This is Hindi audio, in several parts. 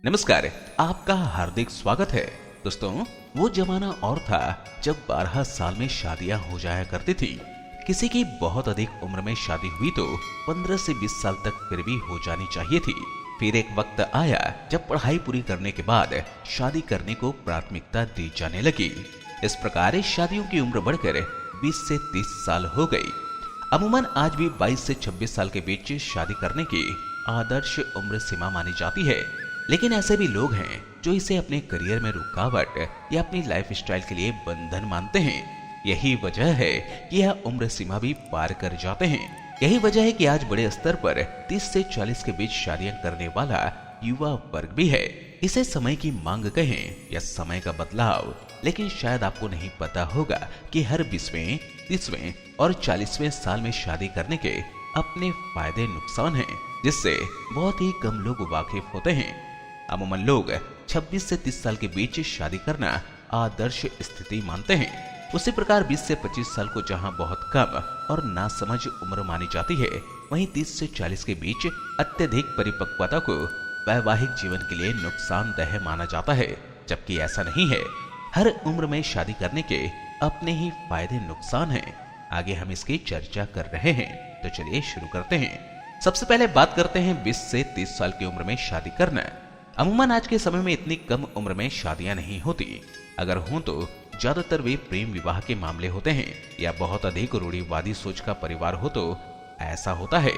नमस्कार। आपका हार्दिक स्वागत है। दोस्तों, वो जमाना और था जब 12 साल में शादियां हो जाया करती थी। किसी की बहुत अधिक उम्र में शादी हुई तो 15 से 20 साल तक फिर भी हो जानी चाहिए थी। फिर एक वक्त आया जब पढ़ाई पूरी करने के बाद शादी करने को प्राथमिकता दी जाने लगी। इस प्रकार शादियों की उम्र बढ़कर 20 से 30 साल हो गई। अमूमन आज भी 22 से 26 साल के बीच शादी करने की आदर्श उम्र सीमा मानी जाती है। लेकिन ऐसे भी लोग हैं जो इसे अपने करियर में रुकावट या अपनी लाइफ स्टाइल के लिए बंधन मानते हैं। यही वजह है कि यह उम्र सीमा भी पार कर जाते हैं। यही वजह है कि आज बड़े स्तर पर 30 से 40 के बीच शादियां करने वाला युवा वर्ग भी है। इसे समय की मांग कहें या समय का बदलाव, लेकिन शायद आपको नहीं पता होगा कि हर 20वें, 30वें और 40वें साल में शादी करने के अपने फायदे नुकसान हैं, जिससे बहुत ही कम लोग वाकिफ होते हैं। अमूमन लोग 26 से 30 साल के बीच शादी करना आदर्श स्थिति मानते हैं। उसी प्रकार 20 से 25 साल को जहां बहुत कम और नासमझ उम्र मानी जाती है, वहीं 30 से 40 के बीच अत्यधिक परिपक्वता को वैवाहिक जीवन के लिए नुकसानदेह माना जाता है। जबकि ऐसा नहीं है। हर उम्र में शादी करने के अपने ही फायदे नुकसान हैं। आगे हम इसकी चर्चा कर रहे हैं, तो चलिए शुरू करते हैं। सबसे पहले बात करते हैं 20 से 30 साल की उम्र में शादी करना। अमूमन आज के समय में इतनी कम उम्र में शादियां नहीं होती। अगर हों तो ज्यादातर वे प्रेम विवाह के मामले होते हैं या बहुत अधिक रूढ़िवादी सोच का परिवार हो तो ऐसा होता है।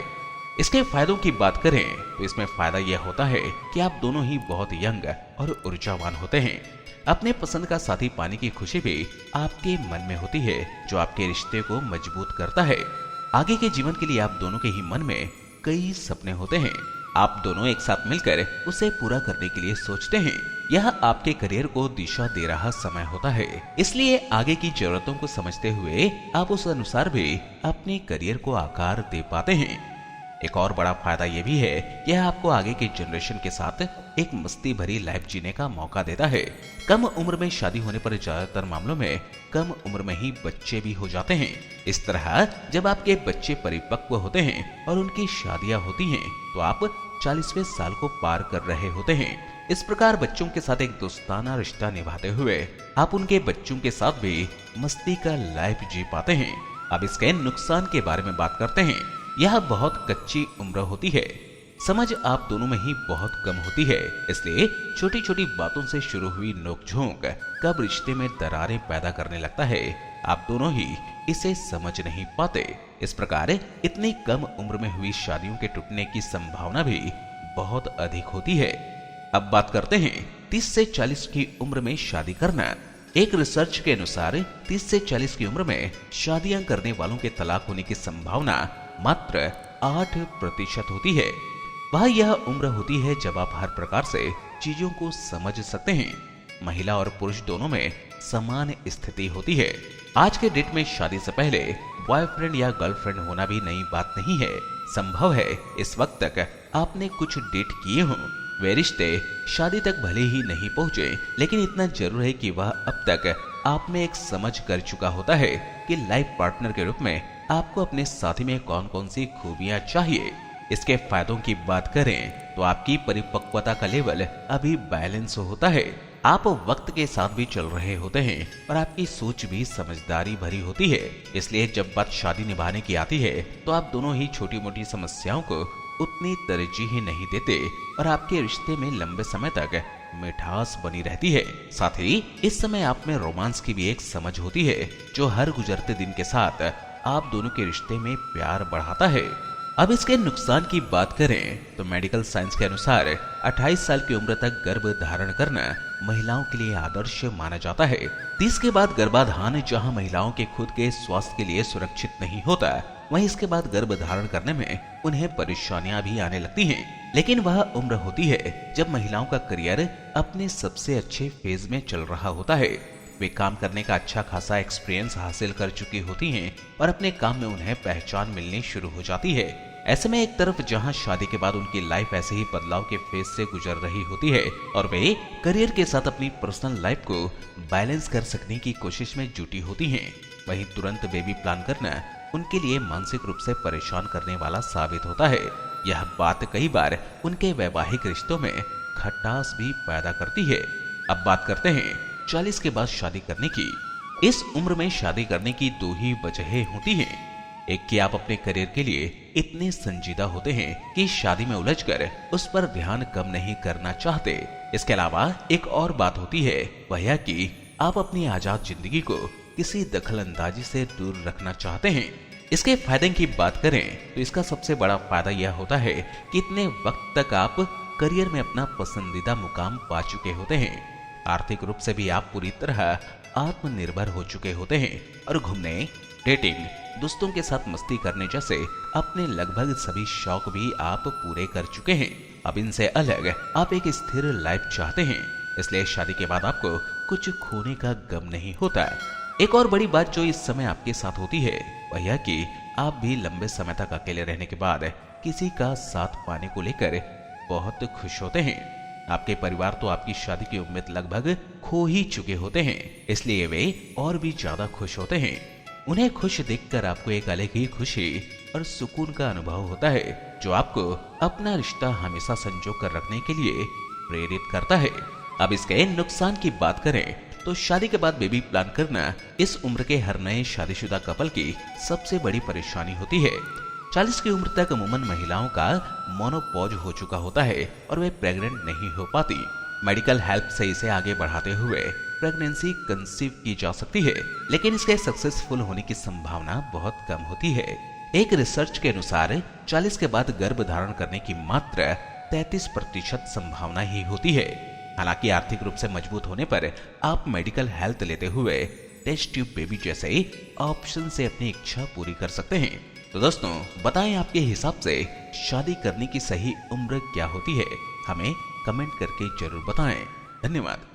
इसके फायदों की बात करें तो इसमें फायदा यह होता है कि आप दोनों ही बहुत यंग और ऊर्जावान होते हैं। अपने पसंद का साथी पाने की खुशी भी आपके मन में होती है, जो आपके रिश्ते को मजबूत करता है। आगे के जीवन के लिए आप दोनों के ही मन में कई सपने होते हैं। आप दोनों एक साथ मिलकर उसे पूरा करने के लिए सोचते हैं। यह आपके करियर को दिशा दे रहा समय होता है, इसलिए आगे की जरूरतों को समझते हुए आप उस अनुसार भी अपने करियर को आकार दे पाते हैं। एक और बड़ा फायदा यह भी है, यह आपको आगे के जनरेशन के साथ एक मस्ती भरी लाइफ जीने का मौका देता है। कम उम्र में शादी होने पर ज्यादातर मामलों में कम उम्र में ही बच्चे भी हो जाते हैं। इस तरह जब आपके बच्चे परिपक्व होते हैं और उनकी शादियां होती हैं, तो आप 40वें साल को पार कर रहे होते हैं। इस प्रकार बच्चों के साथ एक दोस्ताना रिश्ता निभाते हुए आप उनके बच्चों के साथ भी मस्ती का लाइफ जी पाते हैं। अब इसके नुकसान के बारे में बात करते हैं। यह बहुत कच्ची उम्र होती है। समझ आप दोनों में ही बहुत कम होती है, इसलिए छोटी छोटी बातों से शुरू हुई नोकझोंक कब रिश्ते में दरारें पैदा करने लगता है, आप दोनों ही इसे समझ नहीं पाते। इस प्रकार इतनी कम उम्र में हुई शादियों के टूटने की संभावना भी बहुत अधिक होती है। अब बात करते हैं 30 से 40 की उम्र में शादी करना। एक रिसर्च के अनुसार 30 से 40 की उम्र में शादियां करने वालों के तलाक होने की संभावना मात्र 8% होती है। वह यह उम्र होती है जब आप हर प्रकार से चीजों को समझ सकते हैं। महिला और पुरुष दोनों में समान स्थिति होती है। आज के डेट में शादी से पहले बॉयफ्रेंड या गर्लफ्रेंड होना भी नई बात नहीं है। संभव है इस वक्त तक आपने कुछ डेट किए हों। वे रिश्ते शादी तक भले ही नहीं पहुंचे, लेकिन इतना जरूर है कि वह अब तक आप में एक समझ कर चुका होता है कि लाइफ पार्टनर के रूप में आपको अपने साथी में कौन कौन सी खूबियां चाहिए। इसके फायदों की बात करें तो आपकी परिपक्वता का लेवल अभी बैलेंस होता है। आप वक्त के साथ भी चल रहे होते हैं और आपकी सोच भी समझदारी भरी होती है। इसलिए जब बात शादी निभाने की आती है तो आप दोनों ही छोटी मोटी समस्याओं को उतनी तरजीह नहीं देते और आपके रिश्ते में लंबे समय तक मिठास बनी रहती है। साथ ही इस समय आप में रोमांस की भी एक समझ होती है, जो हर गुजरते दिन के साथ आप दोनों के रिश्ते में प्यार बढ़ाता है। अब इसके नुकसान की बात करें तो मेडिकल साइंस के अनुसार 28 साल की उम्र तक गर्भ धारण करना महिलाओं के लिए आदर्श माना जाता है। 30 के बाद गर्भाधान जहां महिलाओं के खुद के स्वास्थ्य के लिए सुरक्षित नहीं होता, वहीं इसके बाद गर्भ धारण करने में उन्हें परेशानियां भी आने लगती हैं। लेकिन वह उम्र होती है जब महिलाओं का करियर अपने सबसे अच्छे फेज में चल रहा होता है। वे काम करने का अच्छा खासा एक्सपीरियंस हासिल कर चुकी होती हैं और अपने काम में उन्हें पहचान मिलनी शुरू हो जाती है। ऐसे में एक तरफ जहां शादी के बाद उनकी लाइफ ऐसे ही बदलाव के फेज से गुजर रही होती है और वे करियर के साथ अपनी पर्सनल लाइफ को बैलेंस कर सकने की कोशिश में जुटी होती हैं, वहीं तुरंत बेबी प्लान करना उनके लिए मानसिक रूप से परेशान करने वाला साबित होता है। यह बात कई बार उनके वैवाहिक रिश्तों में खटास भी पैदा करती है। अब बात करते हैं 40 के बाद शादी करने की। इस उम्र में शादी करने की दो ही वजहें होती हैं। एक कि आप अपने करियर के लिए इतने संजीदा होते हैं कि शादी में उलझकर उस पर ध्यान कम नहीं करना चाहते। इसके अलावा एक और बात होती है, वह यह कि आप अपनी आजाद जिंदगी को किसी दखलंदाजी से दूर रखना चाहते हैं। इसके फायदे की बात करें तो इसका सबसे बड़ा फायदा यह होता है कि इतने वक्त तक आप करियर में अपना पसंदीदा मुकाम पा चुके होते हैं। आर्थिक रूप से भी आप पूरी तरह आत्मनिर्भर हो चुके होते हैं और घूमने, डेटिंग, दोस्तों के साथ मस्ती करने जैसे अपने लगभग सभी शौक भी आप पूरे कर चुके हैं। अब इनसे अलग आप एक स्थिर लाइफ चाहते हैं, इसलिए शादी के बाद आपको कुछ खोने का गम नहीं होता। एक और बड़ी बात जो इस समय आपके साथ होती है वह यह कि आप भी लंबे समय तक अकेले रहने के बाद किसी का साथ पाने को लेकर बहुत खुश होते हैं। आपके परिवार तो आपकी शादी की उम्मीद लगभग खो ही चुके होते हैं, इसलिए वे और भी ज्यादा खुश होते हैं। उन्हें खुश देखकर आपको एक अलग ही खुशी और सुकून का अनुभव होता है, जो आपको अपना रिश्ता हमेशा संजो कर रखने के लिए प्रेरित करता है। अब इसके नुकसान की बात करें तो शादी के बाद बेबी प्लान करना इस उम्र के हर नए शादीशुदा कपल की सबसे बड़ी परेशानी होती है। 40 की उम्र तक अमूमन महिलाओं का मोनोपॉज हो चुका होता है और वे प्रेग्नेंट नहीं हो पाती। मेडिकल हेल्प से इसे आगे बढ़ाते हुए प्रेगनेंसी कंसीव की जा सकती है, लेकिन इसके सक्सेसफुल होने की संभावना बहुत कम होती है। एक रिसर्च के अनुसार 40 के बाद गर्भ धारण करने की मात्र 33% संभावना ही होती है। हालांकि आर्थिक रूप से मजबूत होने पर आप मेडिकल हेल्थ लेते हुए टेस्ट ट्यूब बेबी जैसे ऑप्शन से अपनी इच्छा पूरी कर सकते हैं। तो दोस्तों, बताएं आपके हिसाब से शादी करने की सही उम्र क्या होती है? हमें कमेंट करके जरूर बताएं। धन्यवाद।